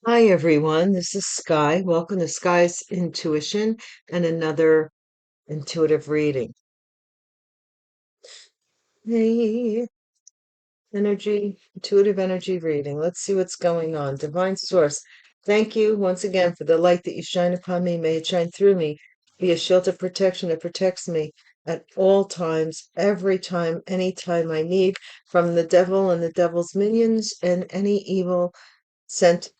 Hi everyone, this is Sky. Welcome to Sky's Intuition and another intuitive reading. Hey, intuitive energy reading. Let's see what's going on. Divine Source, thank you once again for the light that you shine upon me. May it shine through me, be a shield of protection that protects me at all times, every time, anytime I need, from the devil and the devil's minions and any evil sent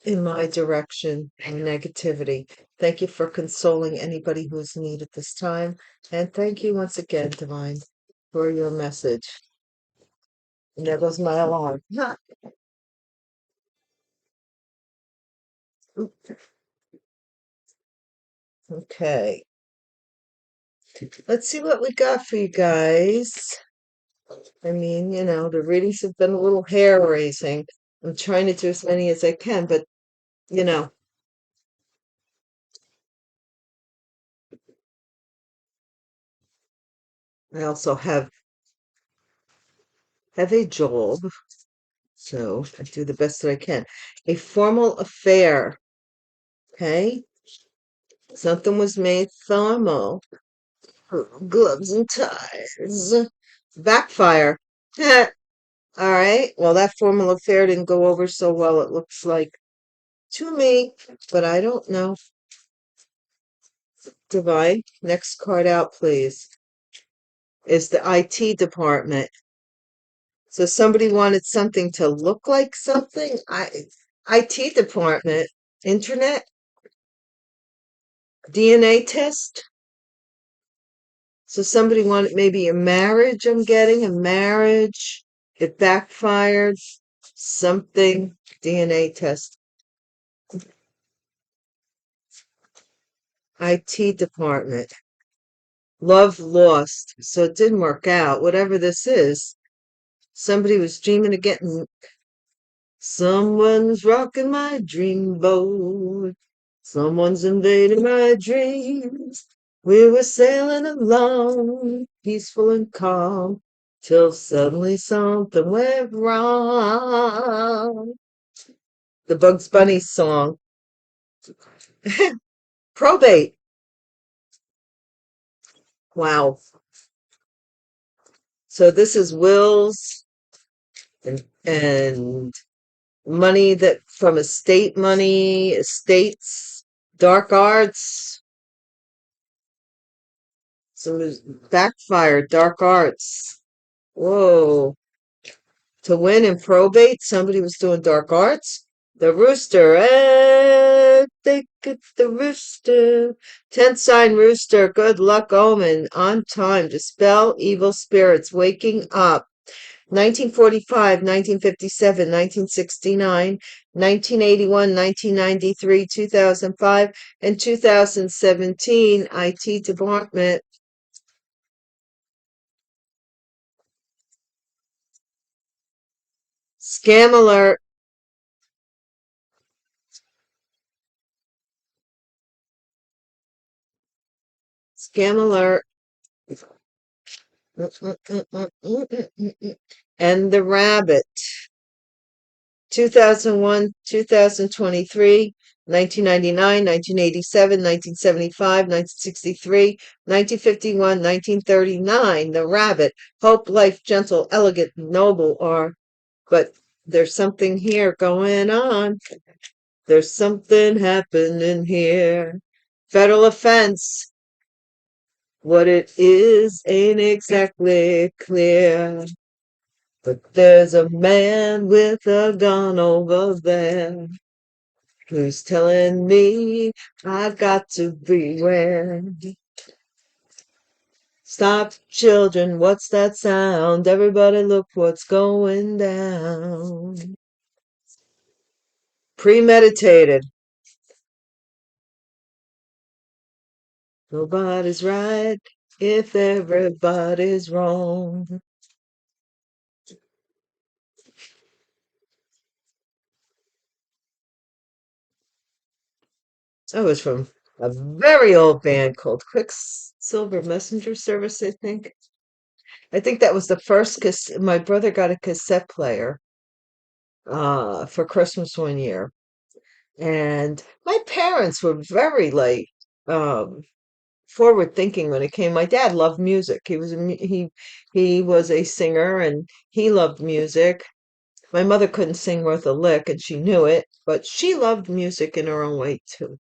in my direction and negativity. Thank you for consoling anybody who's in need at this time. And thank you once again, Divine, for your message. And there goes my alarm. Ha! Okay. Let's see what we got for you guys. I mean, the readings have been a little hair raising. I'm trying to do as many as I can, but you know, I also have a job, so I do the best that I can. A formal affair. Okay. Something was made formal. Gloves and ties. Backfire. All right. Well, that formal affair didn't go over so well, it looks like to me, but I don't know. Divine. Next card out, please. Is the IT department. So somebody wanted something to look like something. IT department. Internet. DNA test. So somebody wanted maybe a marriage, I'm getting a marriage. It backfired. Something. DNA test. IT department. Love lost. So it didn't work out. Whatever this is, somebody was dreaming of getting. Someone's rocking my dream boat. Someone's invading my dreams. We were sailing along, peaceful and calm, till suddenly something went wrong. The Bugs Bunny song. Probate. Wow. So this is wills and money that from estate money, estates, dark arts. So it was backfired, dark arts. Whoa. To win in probate, somebody was doing dark arts. The rooster, they get the rooster. 10th sign rooster, good luck omen, on time, dispel evil spirits, waking up. 1945, 1957, 1969, 1981, 1993, 2005, and 2017 IT department. Scam alert. Scam alert. And the rabbit. 2001, 2023, 1999, 1987, 1975, 1963, 1951, 1939. The rabbit. Hope, life, gentle, elegant, noble are. But there's something here going on. There's something happening here. Federal offense. What it is ain't exactly clear. But there's a man with a gun over there who's telling me I've got to beware. Stop, children, what's that sound? Everybody look what's going down. Premeditated. Nobody's right if everybody's wrong. That was from a very old band called Quicksilver Messenger Service, I think. I think that was the first my brother got a cassette player for Christmas one year. And my parents were very like forward thinking when it came. My dad loved music. He was a singer and he loved music. My mother couldn't sing worth a lick and she knew it, but she loved music in her own way too.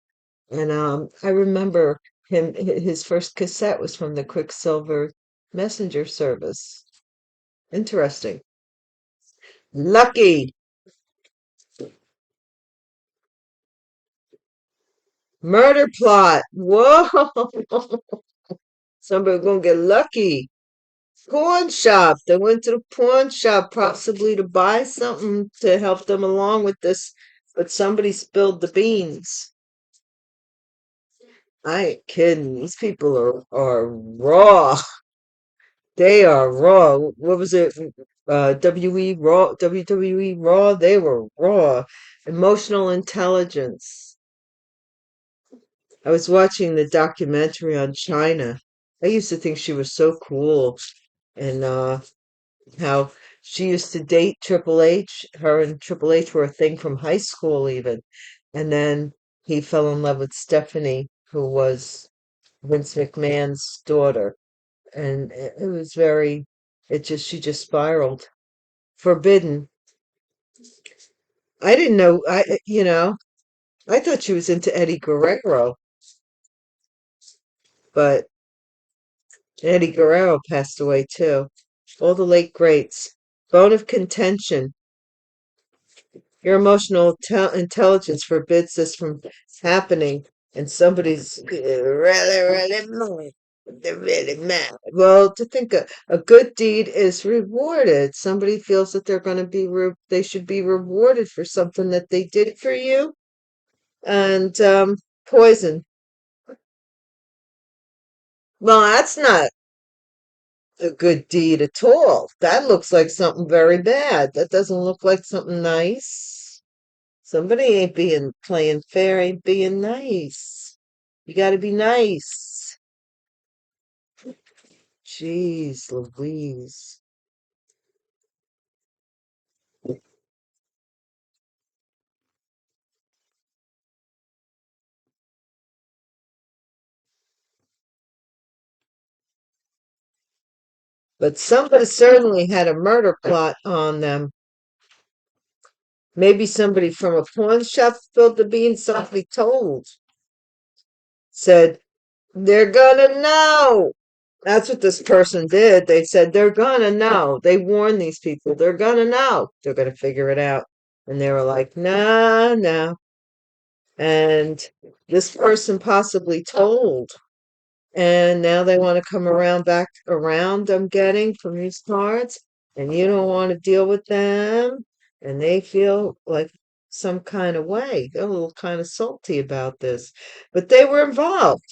And I remember his first cassette was from the Quicksilver Messenger service. Interesting. Lucky. Murder plot. Whoa. Somebody gonna get lucky. Pawn shop. They went to the pawn shop possibly to buy something to help them along with this, but somebody spilled the beans. I ain't kidding. These people are raw. They are raw. What was it? WE Raw, WWE Raw. They were raw. Emotional intelligence. I was watching the documentary on China. I used to think she was so cool, and how she used to date Triple H. Her and Triple H were a thing from high school even, and then he fell in love with Stephanie, who was Vince McMahon's daughter, and it was very. It just she just spiraled. Forbidden. I didn't know. I thought she was into Eddie Guerrero, but Eddie Guerrero passed away too. All the late greats. Bone of contention. Your emotional intelligence forbids this from happening, and somebody's really mad. Well, to think a good deed is rewarded. Somebody feels that they're going to be they should be rewarded for something that they did for you. And poison. Well, that's not a good deed at all. That looks like something very bad. That doesn't look like something nice. Somebody ain't being playing fair, ain't being nice. You got to be nice. Jeez Louise. But somebody certainly had a murder plot on them. Maybe somebody from a pawn shop spilled the beans, somebody told. Said, they're gonna know. That's what this person did. They said, they're gonna know. They warned these people, they're gonna know. They're gonna figure it out. And they were like, nah, nah. And this person possibly told. And now they want to come around back around, I'm getting from these cards, and you don't want to deal with them, and they feel like some kind of way. They're a little kind of salty about this. But they were involved.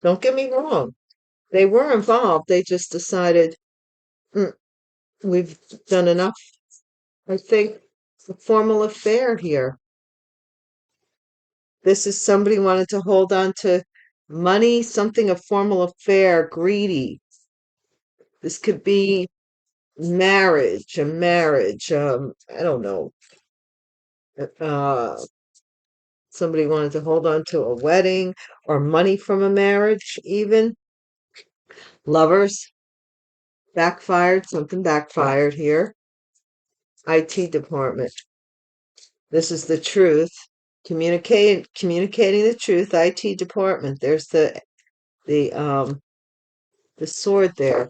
Don't get me wrong. They were involved. They just decided, "Mm, we've done enough." I think a formal affair here. This is somebody wanted to hold on to money, something a formal affair, greedy. This could be a marriage. I don't know. Uh, somebody wanted to hold on to a wedding or money from a marriage, even. Lovers backfired, something backfired here. IT department. This is the truth. Communicating the truth, IT department. There's the the sword there.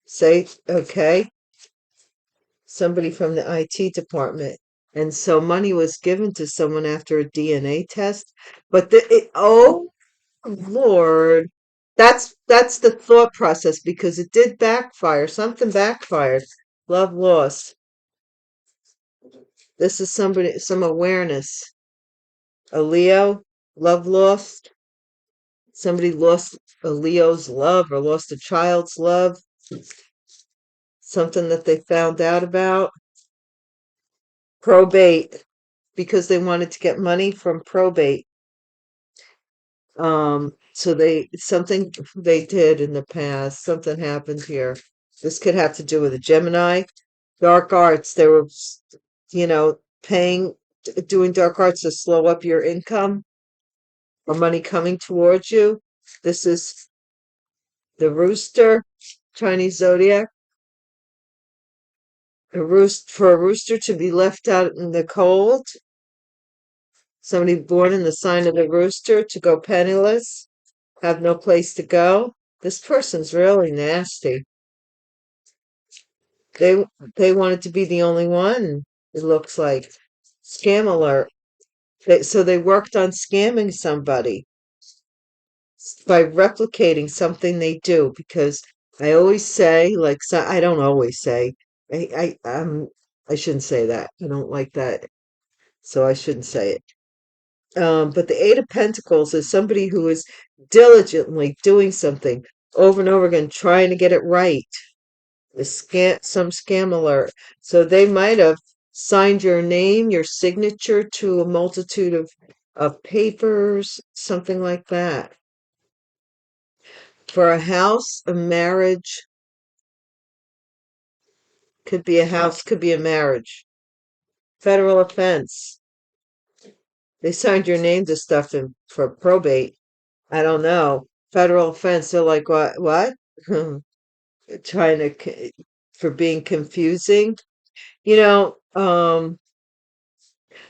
Say, okay, somebody from the IT department. And so money was given to someone after a DNA test. But oh Lord, that's the thought process because it did backfire. Something backfired. Love lost. This is some awareness. A Leo, love lost. Somebody lost a Leo's love or lost a child's love. Something that they found out about. Probate, because they wanted to get money from probate. So something they did in the past, something happened here. This could have to do with a Gemini, dark arts. They were, paying doing dark arts to slow up your income or money coming towards you. This is the rooster, Chinese zodiac. For a rooster to be left out in the cold. Somebody born in the sign of the rooster to go penniless, have no place to go. This person's really nasty. They they wanted to be the only one, it looks like. Scam alert. So they worked on scamming somebody by replicating something they do, because I always say, like, so I don't always say, I shouldn't say that. I don't like that, so I shouldn't say it. But the Eight of Pentacles is somebody who is diligently doing something over and over again, trying to get it right. Some scam alert. So they might have signed your name, your signature to a multitude of papers, something like that. For a house, a marriage, could be a house, could be a marriage. Federal offense. They signed your name to stuff for probate. I don't know. Federal offense. They're like, what? Trying for being confusing. You know, I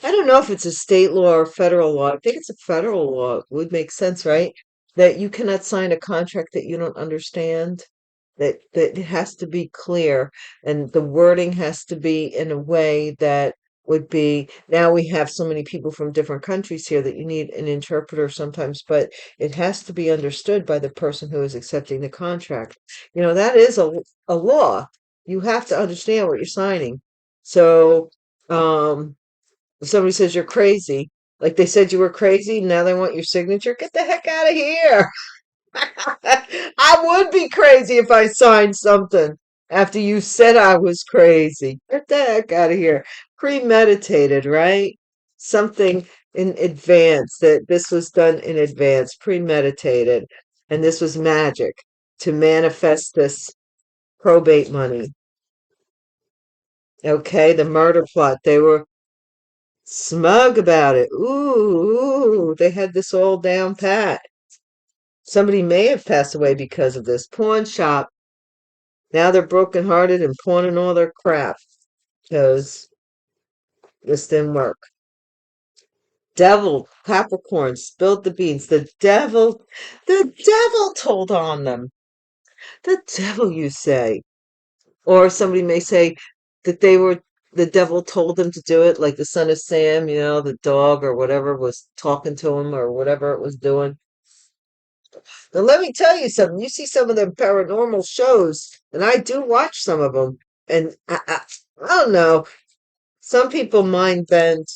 don't know if it's a state law or federal law. I think it's a federal law. It would make sense, right? That you cannot sign a contract that you don't understand. That it has to be clear, and the wording has to be in a way that would be. Now we have so many people from different countries here that you need an interpreter sometimes, but it has to be understood by the person who is accepting the contract. That is a law. You have to understand what you're signing. So, if somebody says you're crazy, like they said you were crazy, now they want your signature, get the heck out of here. I would be crazy if I signed something after you said I was crazy. Get the heck out of here. Premeditated, right? Something in advance, that this was done in advance, premeditated. And this was magic to manifest this probate money. Okay, the murder plot. They were smug about it. Ooh, they had this all down pat. Somebody may have passed away because of this. Pawn shop. Now they're brokenhearted and pawning all their crap because this didn't work. Devil, Capricorn, spilled the beans. The devil told on them. The devil, you say. Or somebody may say that the devil told them to do it, like the son of Sam, the dog or whatever was talking to him or whatever it was doing. Now, let me tell you something. You see some of them paranormal shows, and I do watch some of them, and I don't know. Some people mind bend.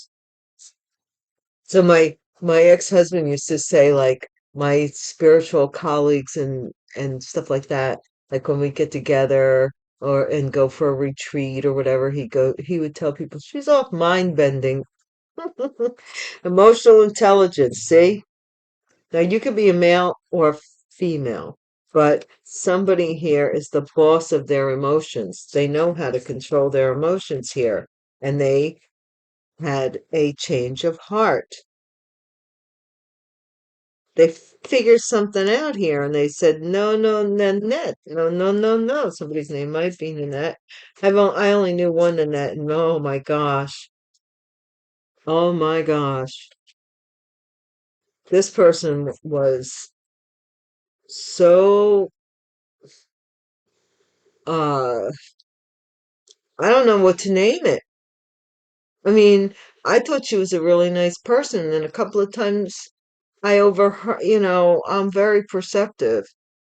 So my ex-husband used to say, like, my spiritual colleagues and stuff like that, like when we get together and go for a retreat or whatever, he would tell people she's off mind bending. Emotional intelligence, see? Now you could be a male or a female, but somebody here is the boss of their emotions. They know how to control their emotions here, and they had a change of heart. They figured something out here, and they said, no, no, Nanette. No, no, no, no. Somebody's name might be Nanette. I only knew one Nanette, and oh my gosh. Oh my gosh. This person was so, uh, I don't know what to name it. I mean, I thought she was a really nice person, and then a couple of times I overheard, I'm very perceptive.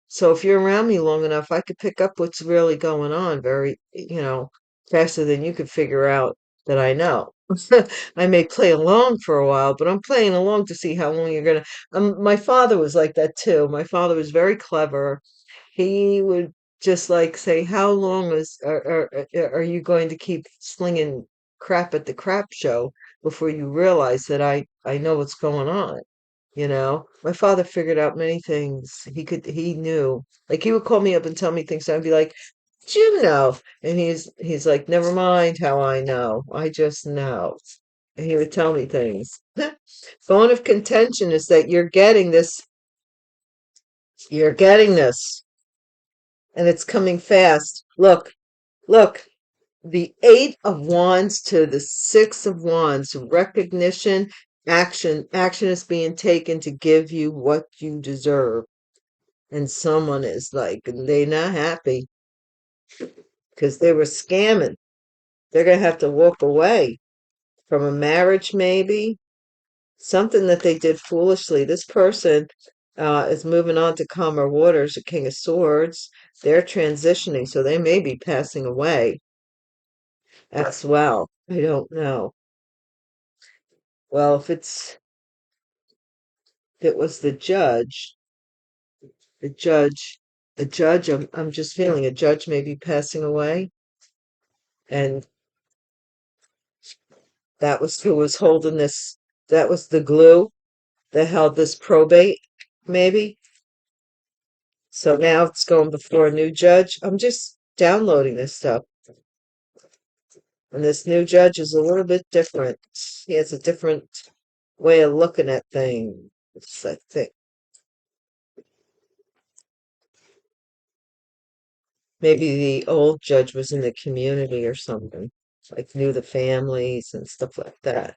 So if you're around me long enough, I could pick up what's really going on faster than you could figure out that I know. I may play along for a while, but I'm playing along to see how long you're gonna. My father was like that too. My father was very clever. He would just like say, "How long are you going to keep slinging crap at the crap show before you realize that I know what's going on?" My father figured out many things. He knew. Like he would call me up and tell me things, and I'd be like, "Do you know?" And he's like, "Never mind how I know. I just know." he would tell me things. Bone of contention is that you're getting this, and it's coming fast. Look, the Eight of Wands to the Six of Wands, recognition, action. Action is being taken to give you what you deserve. And someone is like, they're not happy because they were scamming. They're going to have to walk away from a marriage, maybe something that they did foolishly. This person is moving on to calmer waters, the King of Swords. They're transitioning, so they may be passing away as well. I don't know. Well, if it was the judge, a judge, I'm just feeling a judge may be passing away, and that was who was holding this. That was the glue that held this probate, maybe. So now it's going before a new judge. I'm just downloading this stuff. And this new judge is a little bit different. He has a different way of looking at things, I think. Maybe the old judge was in the community or something, like knew the families and stuff like that.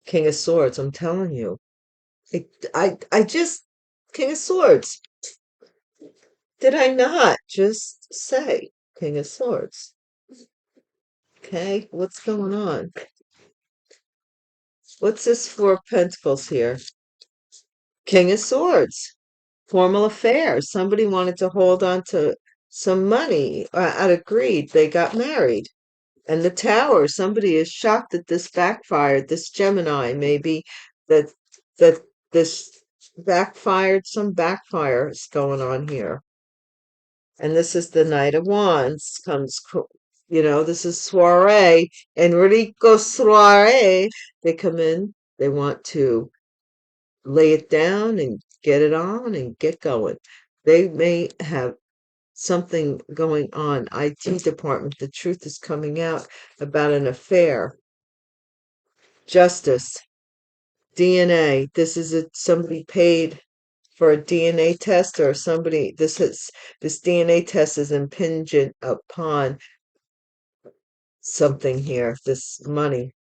King of Swords, I'm telling you. I just, King of Swords. Did I not just say King of Swords? Okay, what's going on? What's this Four of Pentacles here? King of Swords. Formal affairs. Somebody wanted to hold on to some money out of greed. They got married. And the Tower. Somebody is shocked that this backfired. This Gemini, maybe that that this backfired. Some backfire is going on here. And this is the Knight of Wands. This is soiree. Enrico soiree. They come in. They want to lay it down and get it on and get going. They may have something going on. IT department, the truth is coming out about an affair. Justice, DNA. This is somebody paid for a DNA test, or somebody. This DNA test is impingent upon something here. This money,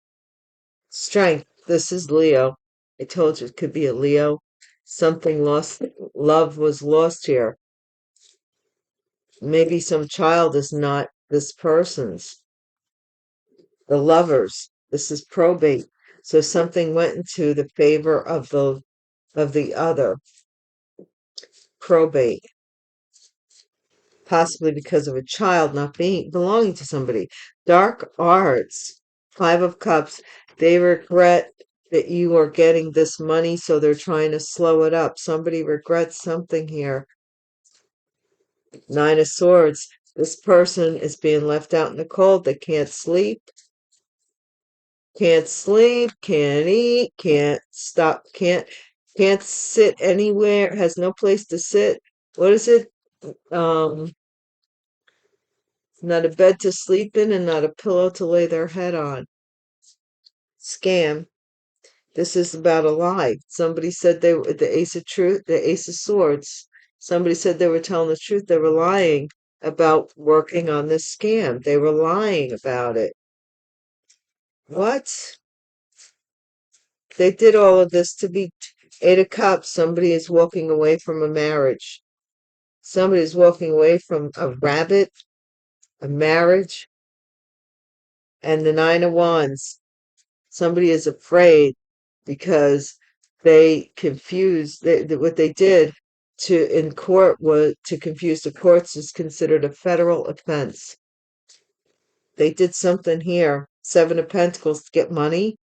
strength. This is Leo. I told you it could be a Leo. Something lost. Love was lost here. Maybe some child is not this person's. The Lovers. This is probate. So something went into the favor of the other. Probate. Possibly because of a child not belonging to somebody. Dark arts. Five of Cups. They regret that you are getting this money, so they're trying to slow it up. Somebody regrets something here. Nine of Swords. This person is being left out in the cold. They can't sleep, can't eat, can't stop, can't sit anywhere, has no place to sit. What is it? Not a bed to sleep in and not a pillow to lay their head on. Scam. This is about a lie. Somebody said they were the Ace of Truth, the Ace of Swords. Somebody said they were telling the truth. They were lying about working on this scam. They were lying about it. What? They did all of this to be Eight of Cups. Somebody is walking away from a marriage. Somebody is walking away from a rabbit, a marriage, and the Nine of Wands. Somebody is afraid because they confused what they did in court was to confuse the courts is considered a federal offense. They did something here. Seven of Pentacles to get money,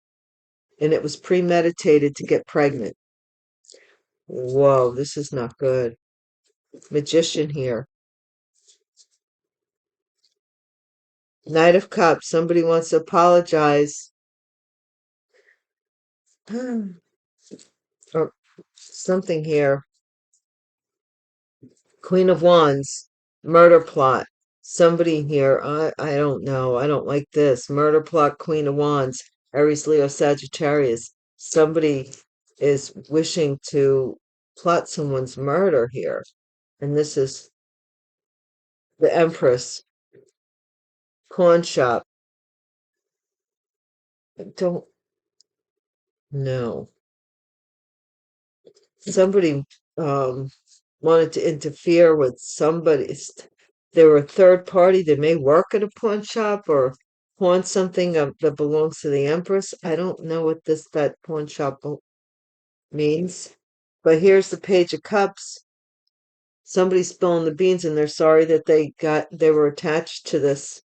and it was premeditated to get pregnant. Whoa, this is not good. Magician here. Knight of Cups. Somebody wants to apologize. Or something here. Queen of Wands. Murder plot. Somebody here. I don't know. I don't like this. Murder plot, Queen of Wands. Aries, Leo, Sagittarius. Somebody is wishing to plot someone's murder here. And this is the Empress, pawn shop. I don't know. Somebody wanted to interfere with somebody's. They were a third party. They may work at a pawn shop or pawn something that belongs to the Empress. I don't know what that pawn shop means. But here's the Page of Cups. Somebody's spilling the beans and they're sorry that they were attached to this.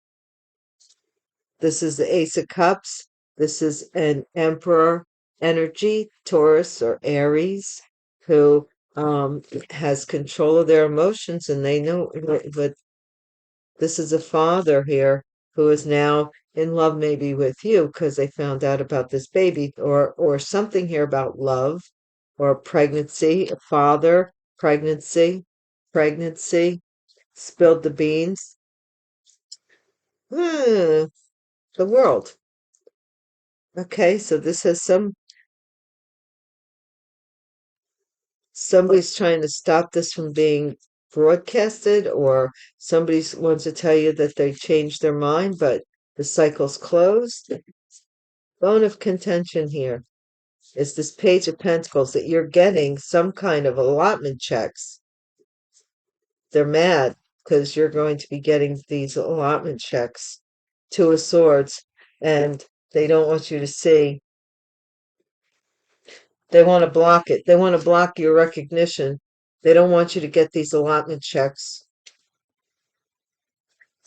This is the Ace of Cups. This is an Emperor energy, Taurus or Aries, who has control of their emotions, and they know. But this is a father here who is now in love, maybe with you, because they found out about this baby, or something here about love or pregnancy. A father, pregnancy, spilled the beans. The world. Okay, so this has somebody's trying to stop this from being broadcasted, or somebody wants to tell you that they changed their mind, but the cycle's closed. Bone of contention here is this Page of Pentacles, that you're getting some kind of allotment checks. They're mad because you're going to be getting these allotment checks. Two of Swords, and they don't want you to see. They want to block it. They want to block your recognition. They don't want you to get these allotment checks.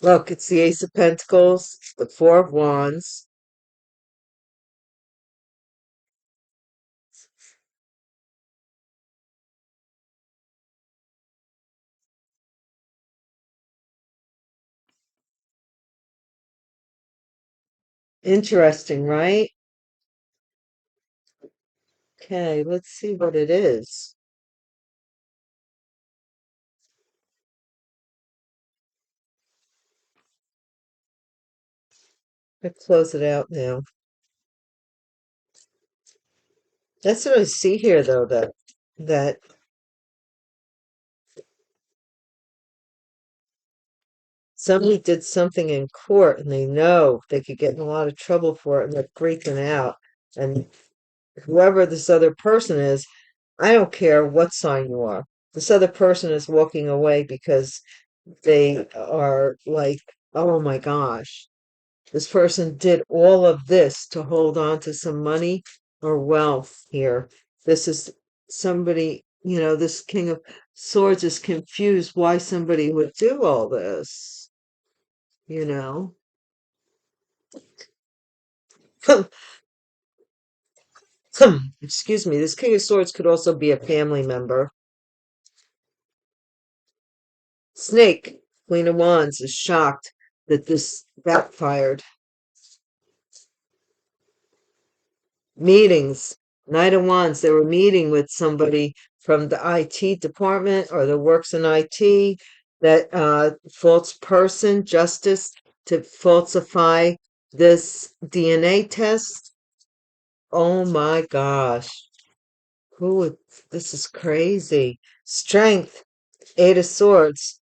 Look, it's the Ace of Pentacles, the Four of Wands. Interesting, right? Okay, let's see what it is. Let's close it out now. That's what I see here, though, that somebody did something in court and they know they could get in a lot of trouble for it, and they're freaking out. And whoever this other person is, I don't care what sign you are. This other person is walking away because they are like, oh my gosh, this person did all of this to hold on to some money or wealth here. This is somebody, this King of Swords is confused why somebody would do all this, you know. Excuse me, this King of Swords could also be a family member. Snake, Queen of Wands, is shocked that this backfired. Meetings, Knight of Wands, they were meeting with somebody from the IT department or that works in IT, that false person, justice, to falsify this DNA test. Oh my gosh. This is crazy. Strength, Eight of Swords.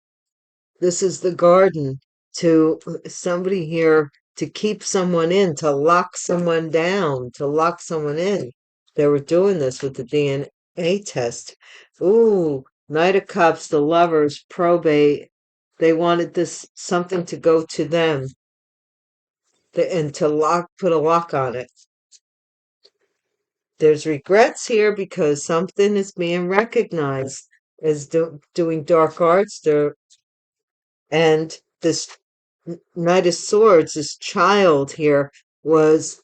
This is the garden to somebody here to keep someone in, to lock someone down, to lock someone in. They were doing this with the DNA test. Ooh, Knight of Cups, the Lovers, probate. They wanted this something to go to them, and to put a lock on it. There's regrets here because something is being recognized as doing dark arts. And this Knight of Swords, this child here, was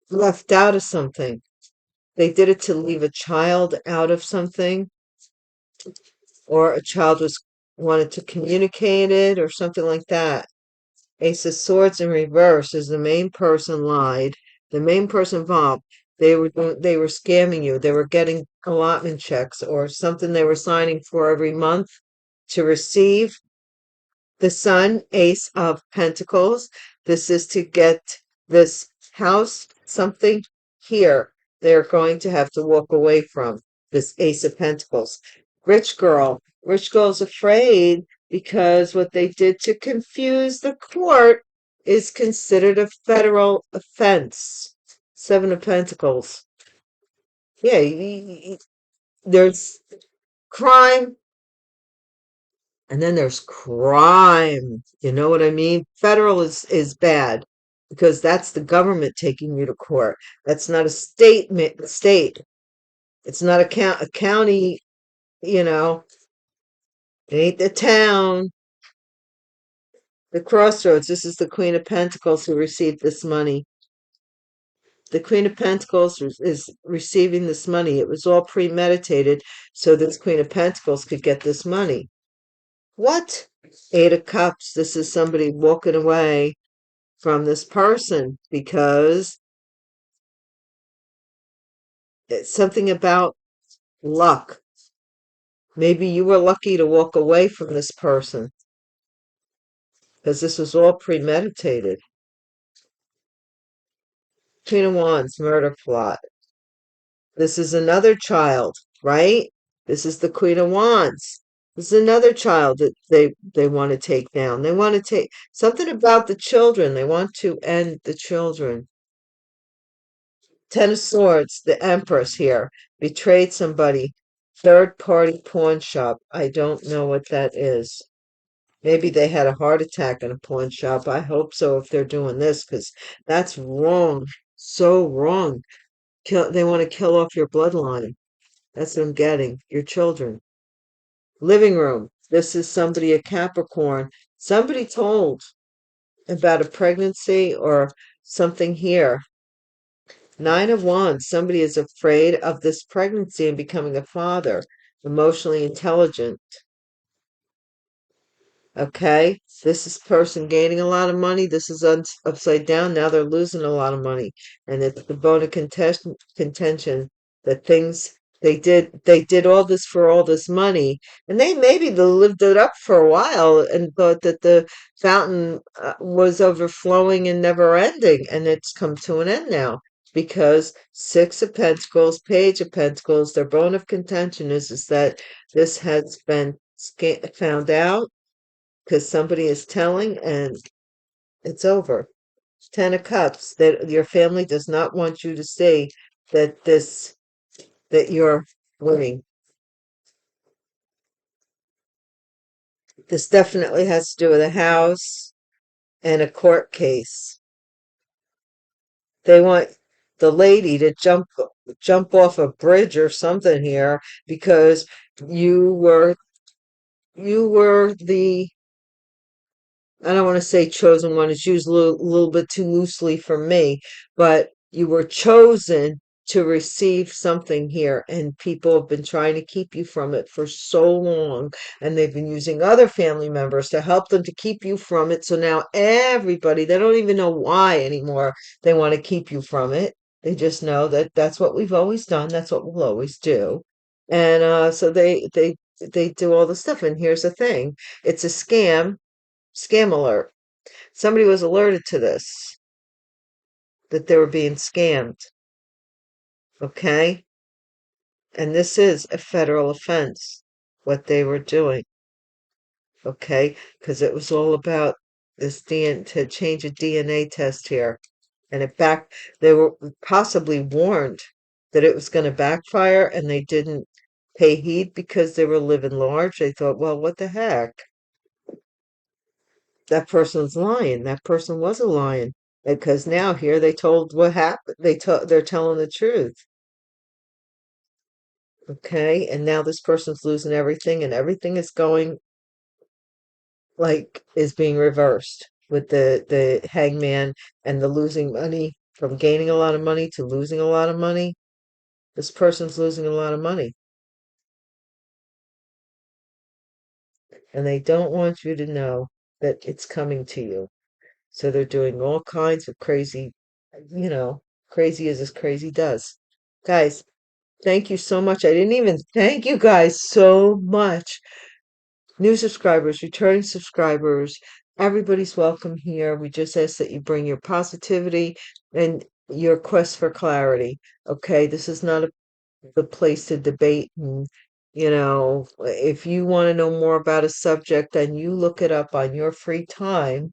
left out of something. They did it to leave a child out of something, or a child wanted to communicate it, or something like that. Ace of Swords in reverse is the main person lied. The main person involved. They were scamming you. They were getting allotment checks or something they were signing for every month to receive. The Sun, Ace of Pentacles. This is to get this house, something here they're going to have to walk away from, this Ace of Pentacles. Rich girl. Rich girl's afraid because what they did to confuse the court is considered a federal offense. Seven of Pentacles. Yeah, there's crime, and then there's crime. You know what I mean? Federal is bad because that's the government taking you to court. That's not a state. It's not a county, you know. It ain't the town. The crossroads. This is the Queen of Pentacles who received this money. The Queen of Pentacles is receiving this money. It was all premeditated so this Queen of Pentacles could get this money. What? Eight of Cups. This is somebody walking away from this person because it's something about luck. Maybe you were lucky to walk away from this person because this was all premeditated. Queen of Wands, murder plot. This is another child, right? This is the Queen of Wands. This is another child that they want to take down. They want to take something about the children. They want to end the children. Ten of Swords, the Empress here, betrayed somebody. Third party pawn shop. I don't know what that is. Maybe they had a heart attack in a pawn shop. I hope so if they're doing this, because that's wrong. So wrong. They want to kill off your bloodline. That's what I'm getting. Your children. Living room. This is somebody, a Capricorn. Somebody told about a pregnancy or something here. Nine of Wands. Somebody is afraid of this pregnancy and becoming a father. Emotionally intelligent. Okay, this is person gaining a lot of money. This is upside down. Now they're losing a lot of money, and it's the bone of contention that things they did all this for all this money, and they lived it up for a while and thought that the fountain was overflowing and never ending, and it's come to an end now because Six of Pentacles, Page of Pentacles. Their bone of contention is that this has been found out because somebody is telling and it's over. Ten of Cups, that your family does not want you to see that that you're winning. This definitely has to do with a house and a court case. They want the lady to jump off a bridge or something here because you were the, I don't want to say chosen one. It's used a little bit too loosely for me, but you were chosen to receive something here, and people have been trying to keep you from it for so long, and they've been using other family members to help them to keep you from it. So now everybody, they don't even know why anymore. They want to keep you from it. They just know that that's what we've always done. That's what we'll always do. And so they do all the stuff. And here's the thing. It's a scam. Scam alert. Somebody was alerted to this, that they were being scammed. Okay? And this is a federal offense, what they were doing. Okay? Because it was all about this to change a DNA test here. And they were possibly warned that it was going to backfire, and they didn't pay heed because they were living large. They thought, well, what the heck? That person's lying. That person was a lion. Because now here they told what happened. They're telling the truth. Okay, and now this person's losing everything, and everything is going is being reversed with the hangman and the losing money, from gaining a lot of money to losing a lot of money. This person's losing a lot of money, and they don't want you to know that it's coming to you. So they're doing all kinds of crazy, crazy as this crazy does. Guys, thank you so much. I didn't even thank you guys so much. New subscribers, returning subscribers, everybody's welcome here. We just ask that you bring your positivity and your quest for clarity. Okay, this is not the place to debate. And, if you want to know more about a subject, then you look it up on your free time.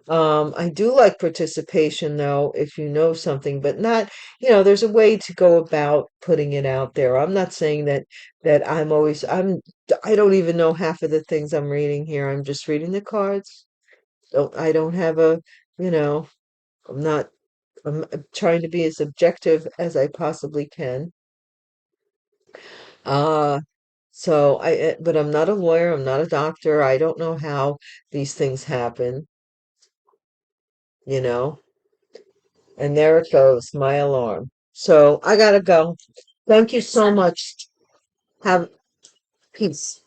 I do like participation though, if you know something, but not, there's a way to go about putting it out there. I'm not saying that I don't even know half of the things I'm reading here. I'm just reading the cards. I don't have you know, I'm not, I'm trying to be as objective as I possibly can. Uh, but I'm not a lawyer, I'm not a doctor. I don't know how these things happen, you know. And there it goes, my alarm. So I gotta go. Thank you so much. Have peace.